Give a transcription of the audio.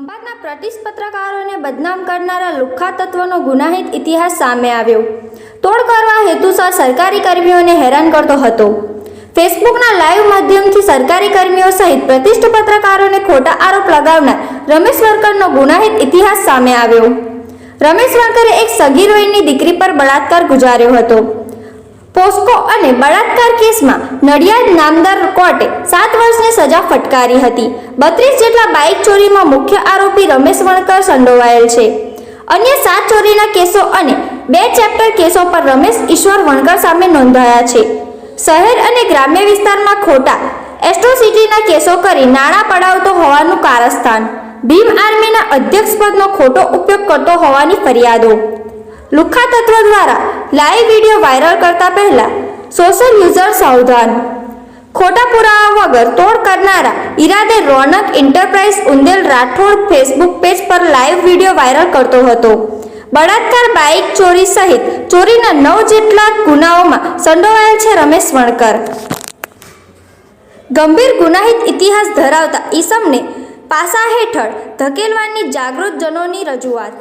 ખંભાતના પ્રતિષ્ઠિત પત્રકારોને બદનામ કરનારા લુખ્ખા તત્વનો ગુનાહિત ઇતિહાસ સામે આવ્યો. તોડ કરવા હેતુસર સરકારી કર્મીઓને હેરાન કરતો હતો. ફેસબુકના લાઈવ માધ્યમથી સરકારી કર્મીઓ સહિત પ્રતિષ્ઠિત પત્રકારોને ખોટા આરોપ લગાવનાર રમેશ વણકરનો ગુનાહિત ઇતિહાસ સામે આવ્યો. રમેશ વણકરે એક સગીર વયની દીકરી પર બળાત્કાર ગુજાર્યો હતો. પોસ્કો અને બળાત્કાર કેસમાં નડિયાદ નામદાર કોર્ટે 7 વર્ષની સજા ફટકારી હતી. 32 જેટલા બાઇક ચોરીમાં મુખ્ય આરોપી રમેશ વણકર સંડોવાયેલ છે. અન્ય 7 ચોરીના કેસો અને 2 ચેપ્ટર કેસો પર રમેશ ઈશ્વર વણકર સામે નોંધાયા છે. શહેર અને ગ્રામ્ય વિસ્તારમાં ખોટા એટ્રોસિટીના કેસો કરી નાણાં પડાવતો હોવાનું કારસ્તાન. ભીમ આર્મીના અધ્યક્ષ પદનો ખોટો ઉપયોગ કરતો હોવાની ફરિયાદો. લુખ્ખા તત્વ દ્વારા લાઈવ વિડીયો વાયરલ કરતા પહેલા સોશિયલ યુઝર સાવધાન. ખોટા પુરાવા વગર તોડ કરનારા ઈરાદે રોનક એન્ટરપ્રાઇઝ ઉંદેલ રાઠોડ ફેસબુક પેજ પર લાઈવ વિડીયો વાયરલ કરતો હતો. બળાત્કાર, બાઇક ચોરી સહિત ચોરીના 9 જેટલા ગુનાઓમાં સંડોવાયેલ છે રમેશ વણકર. ગંભીર ગુનાહિત ઇતિહાસ ધરાવતા ઈસમને પાસા હેઠળ ધકેલવાની જાગૃતજનોની રજૂઆત.